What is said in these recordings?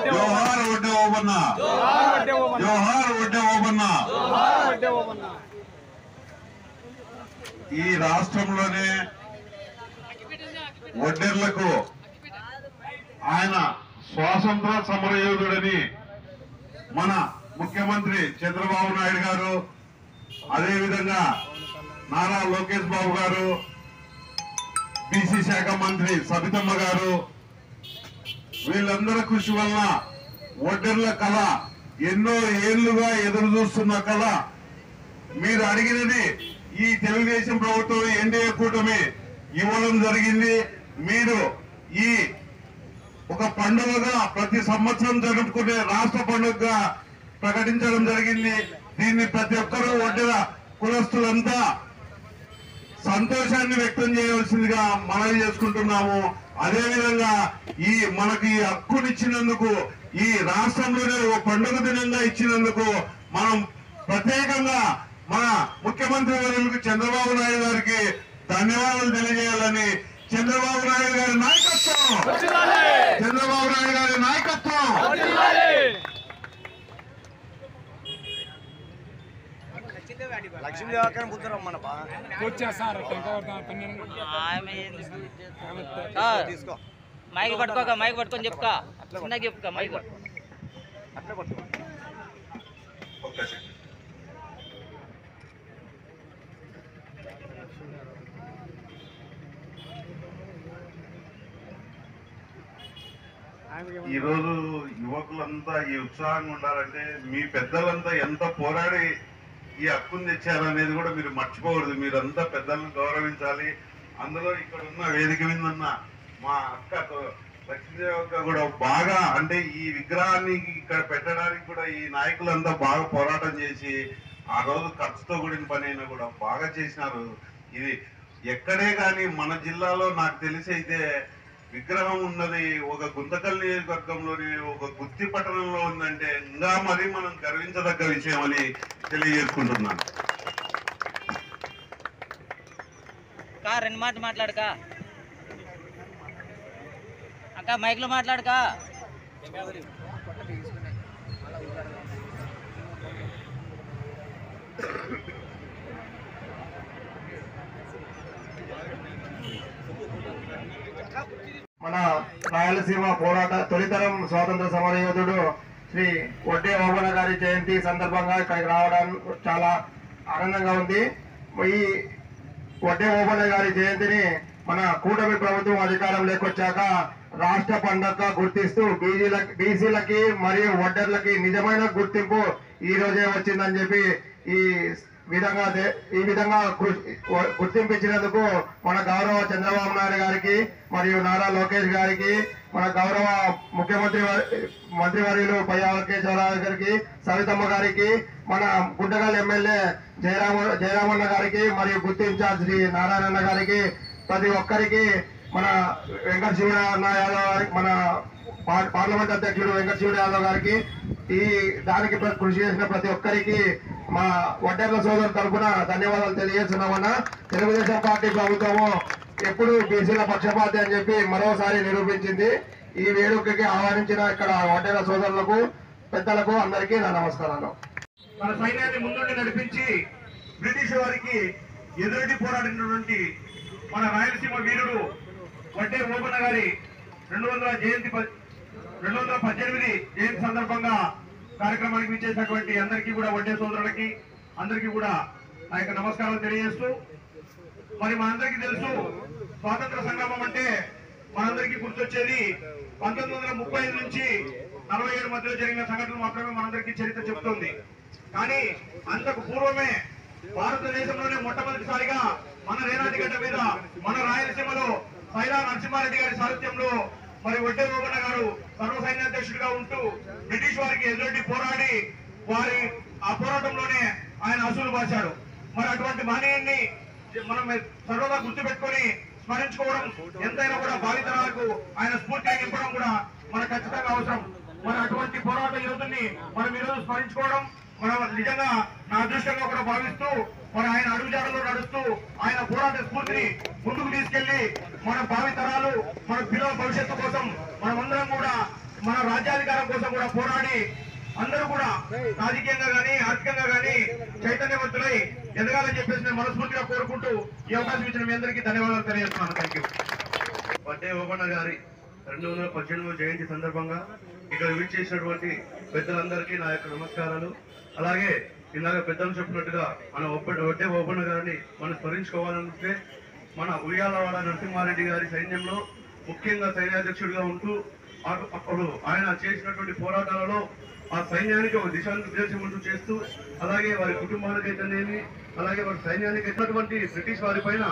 జోహార్ వడ్డే ఓబన్న, జోహార్ వడ్డే ఓబన్న. ఈ రాష్ట్రంలోనే వడ్డెర్లకు ఆయన స్వాతంత్ర సమరయోధుడని మన ముఖ్యమంత్రి చంద్రబాబు నాయుడు గారు, అదేవిధంగా నారా లోకేష్ బాబు గారు, బీసీ శాఖ మంత్రి సబితమ్మ గారు, వీళ్ళందరి కృషి వలన వడ్డెర్ల కళ ఎన్నో ఏళ్లుగా ఎదురు చూస్తున్న కళ మీరు అడిగినది ఈ తెలుగుదేశం ప్రభుత్వం ఎన్డీఏ కూటమి ఇవ్వడం జరిగింది. మీరు ఈ ఒక పండుగగా ప్రతి సంవత్సరం జరుపుకునే రాష్ట్ర పండుగగా ప్రకటించడం జరిగింది. దీన్ని ప్రతి ఒక్కరూ వడ్డెర కులస్తులంతా సంతోషాన్ని వ్యక్తం చేయవలసిందిగా మనవి చేసుకుంటున్నాము. అదేవిధంగా మనకి ఈ హక్కునిచ్చినందుకు, ఈ రాష్ట్రంలోనే ఒక పండుగ దినంగా ఇచ్చినందుకు మనం ప్రత్యేకంగా మన ముఖ్యమంత్రి వర్యులకు చంద్రబాబు నాయుడు గారికి ధన్యవాదాలు తెలియజేయాలని, చంద్రబాబు నాయుడు గారి నాయకత్వం, చంద్రబాబు నాయుడు గారి నాయకత్వం. లక్ష్మీ దేవాకరం కూర్చోరమ్మన్న తీసుకో, మైక్ పట్టుకోక, మైక్ పట్టుకొని చెప్పుకో, చిన్నగా చెప్పుకో మైక్. అట్లా పట్టుకో. ఈ రోజు యువకులంతా ఈ ఉత్సాహంగా ఉండాలంటే మీ పెద్దలంతా ఎంత పోరాడి ఈ హక్కును తెచ్చారనేది కూడా మీరు మర్చిపోకూడదు. మీరంతా పెద్దలను గౌరవించాలి. అందులో ఇక్కడ ఉన్న వేదిక మీద ఉన్న మా అక్క లక్ష్మీదేవి కూడా బాగా, అంటే ఈ విగ్రహాన్ని ఇక్కడ పెట్టడానికి కూడా ఈ నాయకులంతా బాగా పోరాటం చేసి ఆ రోజు ఖర్చుతో కూడిన పని అయినా కూడా బాగా చేసినారు. ఇది ఎక్కడే కానీ మన జిల్లాలో నాకు తెలిసి అయితే విగ్రహం ఉన్నది ఒక గుంతకల్ నియోజకవర్గంలోని ఒక గుత్తి పట్టణంలో ఉందంటే ఇంకా మరీ మనం గర్వించదగ్గ విషయం అని తెలియజేసుకుంటున్నాను. రెండు మాట మాట్లాడక అక్క, మైక్ లో మాట్లాడక. మన రాయలసీమ పోరాట తొలితరం స్వాతంత్ర సమరయోధుడు శ్రీ వడ్డే ఓబన్న గారి జయంతి సందర్భంగా ఇక్కడికి రావడం చాలా ఆనందంగా ఉంది. ఈ వడ్డే ఓబన్న గారి జయంతిని మన కూటమి ప్రభుత్వం అధికారంలోకి వచ్చాక రాష్ట్ర పండుగగా గుర్తిస్తూ బీసీలకి మరియు వడ్డర్లకి నిజమైన గుర్తింపు ఈ రోజే వచ్చిందని చెప్పి ఈ విధంగా గుర్తింపించినందుకు మన గౌరవ చంద్రబాబు నాయుడు గారికి మరియు నారా లోకేష్ గారికి, మన గౌరవ ముఖ్యమంత్రి మంత్రివర్యులు పయ్యా వెంకటేశ్వరరావు గారికి, సవితమ్మ గారికి, మన గుంటగల్ ఎమ్మెల్యే జయరామన్న గారికి మరియు గుర్తు ఇన్ఛార్జ్ శ్రీ నారాయణ గారికి, ప్రతి ఒక్కరికి, మన వెంకట శివరామ యాదవ్ గారికి, మన పార్లమెంట్ అధ్యక్షుడు వెంకట శివ యాదవ్ గారికి, ఈ దానికి కృషి చేసిన ప్రతి ఒక్కరికి మా వడ్డెర్ల సోదరు తరఫున ధన్యవాదాలు తెలియజేస్తున్నామన్నా. తెలుగుదేశం పార్టీ ప్రభుత్వము ఎప్పుడు బీసీల పక్షపాతి అని చెప్పి మరోసారి నిరూపించింది. ఈ వేడుకకి ఆహ్వానించిన ఇక్కడ వడ్డెర్ల సోదరులకు, పెద్దలకు అందరికీ నా నమస్కారాలు. మన సైన్యాన్ని ముందుండి నడిపించి బ్రిటిష్ వారికి ఎదురెడ్డి పోరాడినటువంటి మన రాయలసీమ వీరుడు వడ్డే ఓబన్న గారి 218 జయంతి సందర్భంగా కార్యక్రమానికి విచ్చేసినటువంటి అందరికీ కూడా, వడ్డే సోదరులకి అందరికీ కూడా నా యొక్క నమస్కారాలు తెలియజేస్తూ, మరి మనందరికీ తెలుసు స్వాతంత్ర సంగ్రామం అంటే మనందరికీ గుర్తొచ్చేది 1935 నుంచి 47 మధ్యలో జరిగిన సంఘటనలు మాత్రమే మనందరికీ చరిత్ర చెబుతోంది. కానీ అంతకు పూర్వమే భారతదేశంలోనే మొట్టమొదటిసారిగా మన రేనాదిగడ్డ మీద మన రాయలసీమలో సైరా నరసింహారెడ్డి గారి సారథ్యంలో మరి వడ్డే ఓబన్న గారు సర్వసైన్యాధ్యక్షుడిగా ఉంటూ బ్రిటిష్ వారికి ఎదురొడ్డి పోరాడి వారి ఆ పోరాటంలోనే ఆయన అసూలు బాశాడు. మరి అటువంటి మహనీయుణ్ణి మనం సర్వదా గుర్తుపెట్టుకొని స్మరించుకోవడం, ఎంతైనా కూడా భావితరాలకు ఆయన స్ఫూర్తిని నింపడం కూడా మనకు ఖచ్చితంగా అవసరం. మరి అటువంటి పోరాట యోధుల్ని మనం ఈరోజు స్మరించుకోవడం మనం నిజంగా నా అదృష్టంగా కూడా భావిస్తూ, మరి ఆయన అడుగుజాడలో నడుస్తూ ఆయన పోరాట స్ఫూర్తిని ముందుకు తీసుకెళ్లి మన భావితరాలు, మన పిల్లల భవిష్యత్తు కోసం మనమందరం కూడా మన రాజ్యాధికారం రాజ్యాంగం కోసం కూడా పోరాడి అందరూ కూడా రాజకీయంగా గానీ ఆర్థికంగా గానీ చైతన్యవంతులై ఎదగాలని చెప్పేసి నేను మనస్ఫూర్తిగా కోరుకుంటూ ఈ అవకాశం ఇచ్చిన మీ అందరికీ ధన్యవాదాలు తెలియజేస్తున్నాను. Thank you. వడ్డే ఓబన్న గారి 218వ జయంతి సందర్భంగా ఇక్కడ విచ్చేసినటువంటి పెద్దలందరికీ నా యొక్క నమస్కారాలు. అలాగే ఇందాక పెద్దలు చెప్పినట్టుగా మన వడ్డే ఓబన్న గారిని మనం స్మరించుకోవాలంటే మన ఉయ్యాలవాడ నరసింహారెడ్డి గారి సైన్యంలో ముఖ్యంగా సైన్యాధ్యక్షుడిగా ఉంటూ అప్పుడు ఆయన చేసినటువంటి పోరాటాలలో ఆ సైన్యానికి ఒక దిశానిర్దేశం చేస్తూ అలాగే వారి కుటుంబాలకైతేనేమి అలాగే వారి సైన్యానికి ఎన్నటువంటి బ్రిటిష్ వారి పైన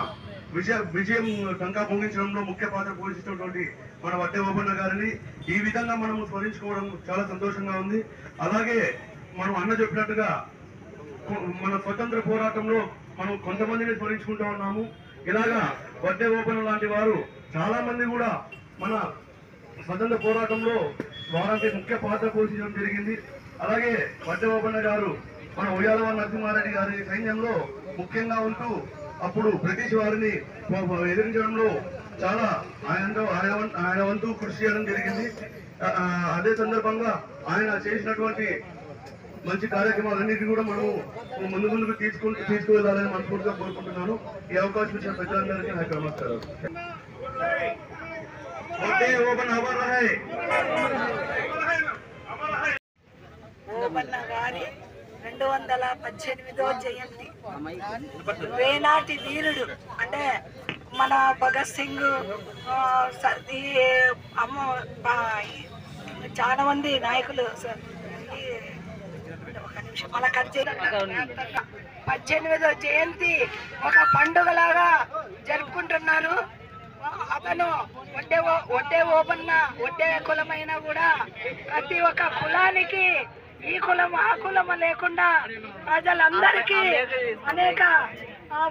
విజయం టంకా పొంగించడంలో ముఖ్య పాత్ర పోషించినటువంటి మన వడ్డే ఓబన్న గారిని ఈ విధంగా మనం స్మరించుకోవడం చాలా సంతోషంగా ఉంది. అలాగే మనం అన్న చెప్పినట్టుగా మన స్వతంత్ర పోరాటంలో మనం కొంతమందిని స్మరించుకుంటూ ఉన్నాము. ఇలాగా వడ్డే ఓబన్న లాంటి వారు చాలా మంది కూడా మన స్వతంత్ర పోరాటంలో వారికి ముఖ్య పాత్ర పోషించడం జరిగింది. అలాగే వడ్డే ఓబన్న గారు మన ఉయ్యాలవాడ నరసింహారెడ్డి గారి సైన్యంలో ముఖ్యంగా ఉంటూ అప్పుడు బ్రిటిష్ వారిని ఎదిరించడంలో చాలా ఆయన వంతు కృషి చేయడం జరిగింది. అదే సందర్భంగా ఆయన చేసినటువంటి మంచి కార్యక్రమాలన్నింటినీ కూడా మనము ముందుకు తీసుకువెళ్ళాలని మనస్ఫూర్తిగా కోరుకుంటున్నాను. ఈ అవకాశం ఇచ్చిన ప్రజలందరికీ నాకు నమస్కారం. ఓబన్న గారి 218వ జయంతి. వేనాటి వీరుడు అంటే మన భగత్ సింగ్ చాలా మంది నాయకులు మన 18వ జయంతి ఒక పండుగలాగా జరుపుకుంటున్నారు. అతను వడ్డే ఓబన్న వడ్డే కులమైనా కూడా ప్రతి ఒక్క కులానికి ఈ కులం ఆ కులం లేకుండా ప్రజలందరికీ అనేక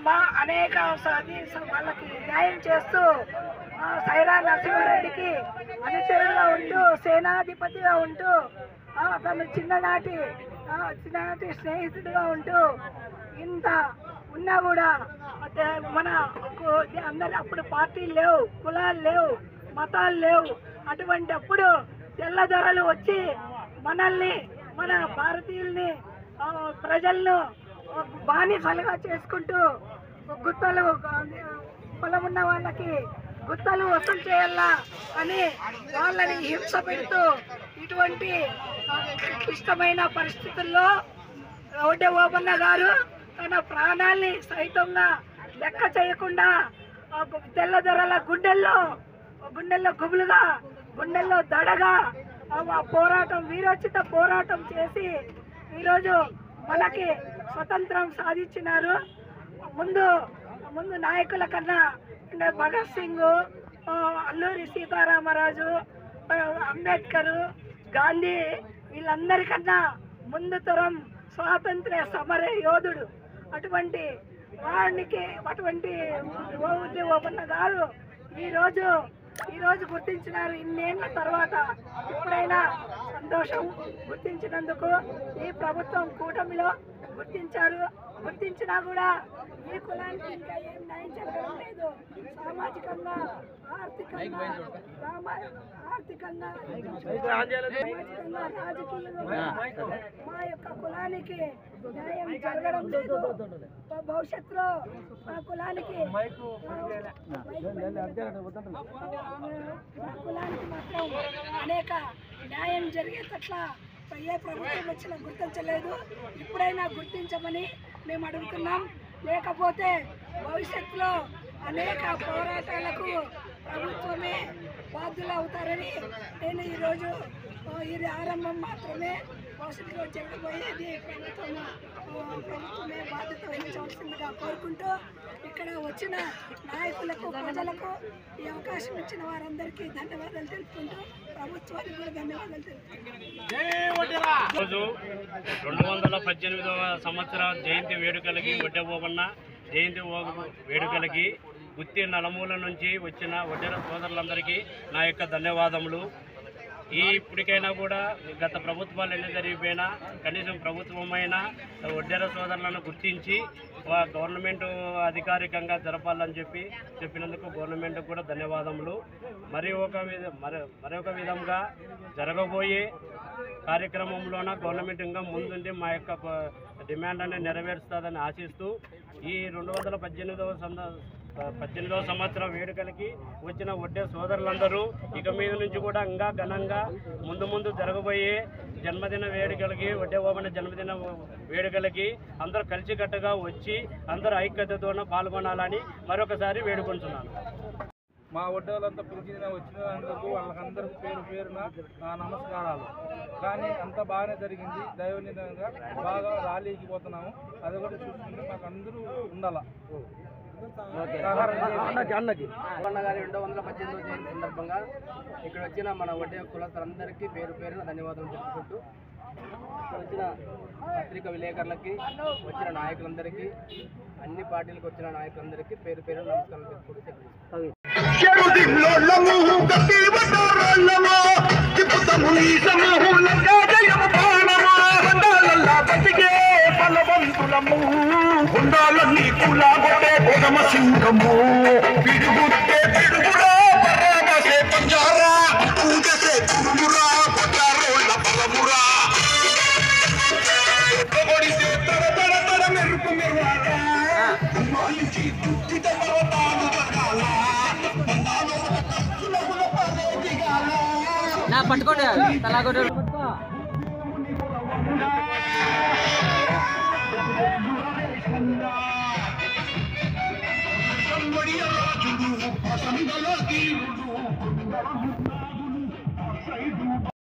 వాళ్ళకి న్యాయం చేస్తూ సైరా నరసింహారెడ్డికి అనుచరుడుగా ఉంటూ సేనాధిపతిగా ఉంటూ అతను చిన్ననాటి స్నేహితుడిగా ఉంటూ ఇంత ఉన్నా కూడా మన అందరి అప్పుడు పార్టీలు లేవు, కులాలు లేవు, మతాలు లేవు. అటువంటి అప్పుడు తెల్లదొరలు వచ్చి మనల్ని మన భారతీయుల్ని ప్రజలను బానిసలుగా చేసుకుంటూ గుత్తలు పొలం ఉన్న వాళ్ళకి గుత్తలు వసూలు చేయాలా అని వాళ్ళని హింస పెడుతూ ఇటువంటి క్లిష్టమైన పరిస్థితుల్లో వడ్డే ఓబన్న గారు తన ప్రాణాల్ని సైతంగా లెక్క చేయకుండా తెల్లదొరల గుండెల్లో గుబులుగా గుండెల్లో దడగా పోరాటం వీరోచిత పోరాటం చేసి ఈరోజు మనకి స్వతంత్రం సాధించినారు. ముందు నాయకుల కన్నా భగత్ సింగ్, అల్లూరి సీతారామరాజు, అంబేద్కర్, గాంధీ వీళ్ళందరికన్నా ముందు తరం స్వాతంత్ర్య సమర యోధుడు. అటువంటి ఓబన్న గారు ఈరోజు గుర్తించినారు. ఇన్నేళ్ల తర్వాత ఇప్పుడైనా సంతోషం గుర్తించినందుకు. ఈ ప్రభుత్వం కూటమిలో గుర్తించినా కూడా ఈ కులానికి ఇంకా ఏం న్యాయం జరగడం లేదు. సామాజికంగా ఆర్థికంగా రాజకీయంగా మా యొక్క కులానికి న్యాయం జరగడం లేదు. భవిష్యత్తులో మా కులానికి మాత్రం అనేక న్యాయం జరిగేటట్ల ఏ ప్రభుత్వం వచ్చినా గుర్తించలేదు. ఇప్పుడైనా గుర్తించమని మేము అడుగుతున్నాం. లేకపోతే భవిష్యత్తులో అనేక పోరాటాలకు ప్రభుత్వమే బాధ్యులు అవుతారని నేను ఈరోజు ఇది ఆరంభం మాత్రమే. భవిష్యత్తులో జరగబోయేది ప్రభుత్వమే బాధ్యత వహించవలసిందిగా కోరుకుంటూ ఇక్కడ వచ్చిన నాయకులకు ప్రజలకు ఈ అవకాశం ఇచ్చిన వారందరికీ ధన్యవాదాలు తెలుపుకుంటూ ప్రభుత్వానికి కూడా ధన్యవాదాలు తెలుపుకుంటున్నాను. రోజు 218వ సంవత్సర జయంతి వేడుకలకి వడ్డే ఓబన్న జయంతి వేడుకలకి గుత్తి నలుమూల నుంచి వచ్చిన వడ్డెర సోదరులందరికీ నా యొక్క ధన్యవాదములు. ఇప్పటికైనా కూడా గత ప్రభుత్వాలు ఎన్ని జరిగిపోయినా కనీసం ప్రభుత్వమైనా వడ్డేర సోదరులను గుర్తించి గవర్నమెంట్ అధికారికంగా జరపాలని చెప్పినందుకు గవర్నమెంట్ కూడా ధన్యవాదములు. మరొక విధంగా జరగబోయే కార్యక్రమంలోన గవర్నమెంట్ ఇంకా ముందుండి మా యొక్క డిమాండ్ అనేది నెరవేరుస్తుందని ఆశిస్తూ ఈ 218వ సంవత్సరం వేడుకలకి వచ్చిన వడ్డే సోదరులందరూ ఇక మీద నుంచి కూడా ఇంకా ఘనంగా ముందు జరగబోయే జన్మదిన వేడుకలకి వడ్డే ఓబన్న జన్మదిన వేడుకలకి అందరూ కలిసికట్టుగా వచ్చి అందరూ ఐక్యతతోన పాల్గొనాలని మరొకసారి వేడుకుంటున్నాను. మా వడ్డేలంతా వచ్చినందుకు వాళ్ళకందరికీ పేరున నమస్కారాలు. కానీ అంత బాగానే జరిగింది, దైవనిధంగా బాగా ర్యాలీకి పోతున్నాము. అది కూడా చూసుకుంటే మాకు అందరూ ఉండాల. అన్నగారి 218వ జయంతి సందర్భంగా ఇక్కడ వచ్చిన మన వడ్డే కులస్తులందరికీ పేరున ధన్యవాదాలు తెలుపుకుంటూ వచ్చిన పత్రికా విలేకరులకి, వచ్చిన నాయకులందరికీ, అన్ని పార్టీలకు వచ్చిన నాయకులందరికీ పేరున నమస్కారం తెలుపుకుంటూ ఉండాలని కులాగొట్టే కొడమ సింహము పిడుగుట్టే పిడుగురా పరామసే పంజారా ఊగసే కుడుమురా కొట్టారోళ్ళ బలమురా కొడితే తర తర తర మెరుపు మెరువాలా మాలించి దుఃఖిత పర్వతాలు బగాల బండాలో కచ్చులగుల పదే దిగాల నా పట్టుకోండి తలాగొట్టు రాజుడు పసందల తీరుడు